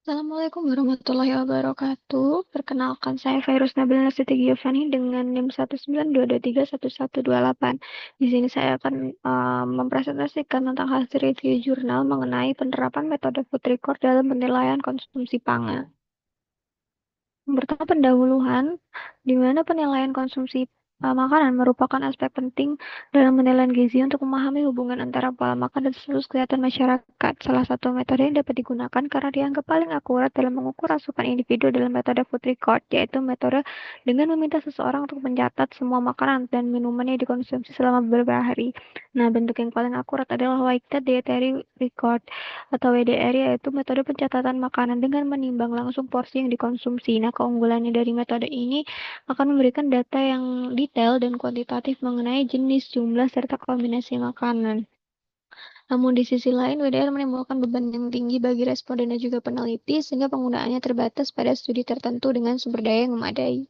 Assalamualaikum warahmatullahi wabarakatuh. Perkenalkan saya Virus Nabila Siti Giovanni dengan NIM 192231128. Di sini saya akan mempresentasikan tentang hasil review jurnal mengenai penerapan metode food record dalam penilaian konsumsi pangan. Yang pertama, pendahuluan, di mana penilaian konsumsi makanan merupakan aspek penting dalam penilaian gizi untuk memahami hubungan antara pola makan dan status kesehatan masyarakat. Salah satu metode yang dapat digunakan karena dianggap paling akurat dalam mengukur asupan individu dalam metode food record, yaitu metode dengan meminta seseorang untuk mencatat semua makanan dan minuman yang dikonsumsi selama beberapa hari. Nah, bentuk yang paling akurat adalah Weighted Dietary Record atau WDR, yaitu metode pencatatan makanan dengan menimbang langsung porsi yang dikonsumsi. Nah, keunggulannya dari metode ini akan memberikan data yang detail dan kuantitatif mengenai jenis, jumlah, serta kombinasi makanan. Namun di sisi lain, WDR menimbulkan beban yang tinggi bagi responden dan juga peneliti, sehingga penggunaannya terbatas pada studi tertentu dengan sumber daya yang memadai.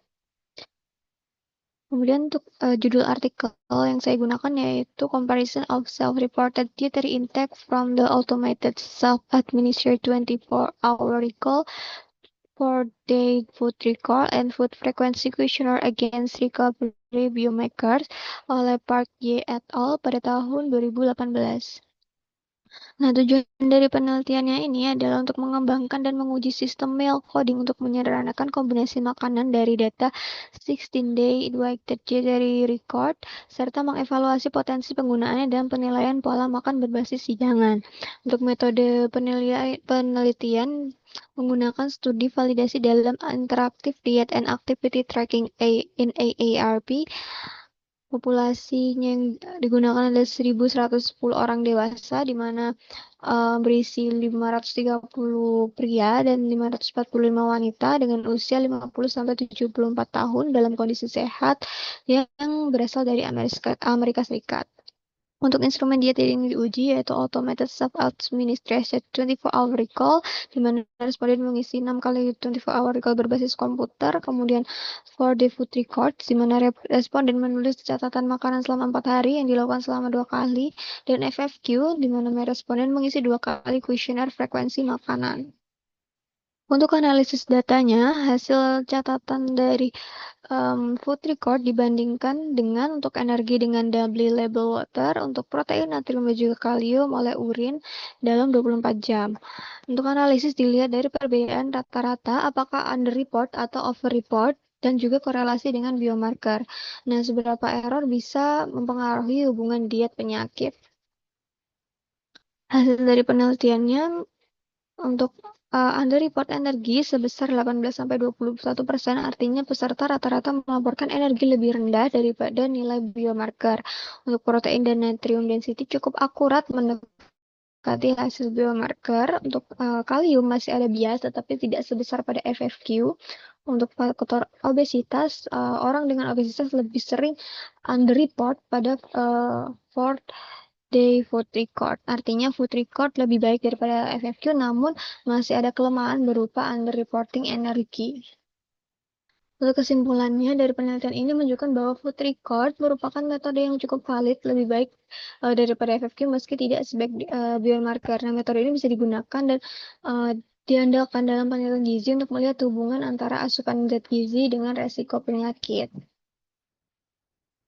Kemudian untuk judul artikel yang saya gunakan yaitu Comparison of Self-Reported Dietary Intake from the Automated Self-Administered 24-Hour Recall for Day Food Recall and Food Frequency Questionnaire Against Recovery Biomarkers oleh Park Y et al. Pada tahun 2018. Nah, tujuan dari penelitiannya ini adalah untuk mengembangkan dan menguji sistem meal coding untuk menyederhanakan kombinasi makanan dari data 16-day weighted dietary record, serta mengevaluasi potensi penggunaannya dalam penilaian pola makan berbasis hidangan. Untuk metode penelitian menggunakan studi validasi dalam Interactive Diet and Activity Tracking in AARP. Populasinya yang digunakan adalah 1.110 orang dewasa, di mana berisi 530 pria dan 545 wanita dengan usia 50-74 tahun dalam kondisi sehat yang berasal dari Amerika Serikat. Untuk instrumen diet yang diuji yaitu Automated Self-Administration 24-Hour Recall, di mana responden mengisi 6 kali 24-Hour Recall berbasis komputer. Kemudian for the Food Record, di mana responden menulis catatan makanan selama 4 hari yang dilakukan selama 2 kali. Dan FFQ, di mana responden mengisi 2 kali kuesioner frekuensi makanan. Untuk analisis datanya, hasil catatan dari food record dibandingkan dengan untuk energi dengan doubly label water, untuk protein, natrium, dan juga kalium oleh urin dalam 24 jam. Untuk analisis dilihat dari perbedaan rata-rata apakah underreport atau overreport dan juga korelasi dengan biomarker. Nah, seberapa error bisa mempengaruhi hubungan diet penyakit. Hasil dari penelitiannya untuk underreport energi sebesar 18-21%, artinya peserta rata-rata melaporkan energi lebih rendah daripada nilai biomarker. Untuk protein dan natrium density cukup akurat mendekati hasil biomarker. Untuk kalium masih ada bias tetapi tidak sebesar pada FFQ. Untuk faktor obesitas, orang dengan obesitas lebih sering underreport pada fourth day food record. Artinya food record lebih baik daripada FFQ, namun masih ada kelemahan berupa underreporting energi. Untuk kesimpulannya dari penelitian ini menunjukkan bahwa food record merupakan metode yang cukup valid, lebih baik daripada FFQ meski tidak sebaik biomarker. Nah, metode ini bisa digunakan dan diandalkan dalam penelitian gizi untuk melihat hubungan antara asupan zat gizi dengan resiko penyakit.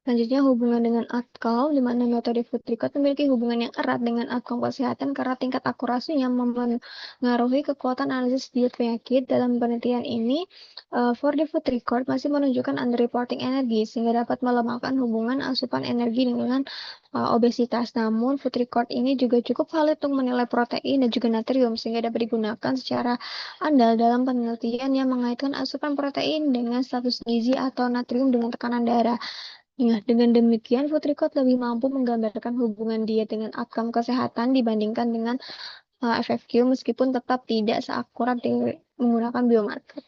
Selanjutnya, hubungan dengan outcome, di mana metode food record memiliki hubungan yang erat dengan outcome kesehatan karena tingkat akurasinya memengaruhi kekuatan analisis diet penyakit. Dalam penelitian ini, for the food record masih menunjukkan underreporting energi, sehingga dapat melemahkan hubungan asupan energi dengan obesitas. Namun, food record ini juga cukup valid untuk menilai protein dan juga natrium, sehingga dapat digunakan secara andal dalam penelitian yang mengaitkan asupan protein dengan status gizi atau natrium dengan tekanan darah. Ya, dengan demikian, food record lebih mampu menggambarkan hubungan diet dengan outcome kesehatan dibandingkan dengan FFQ, meskipun tetap tidak seakurat menggunakan biomarker.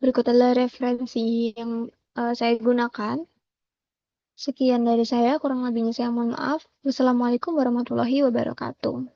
Berikut adalah referensi yang saya gunakan. Sekian dari saya, kurang lebihnya saya mohon maaf. Wassalamualaikum warahmatullahi wabarakatuh.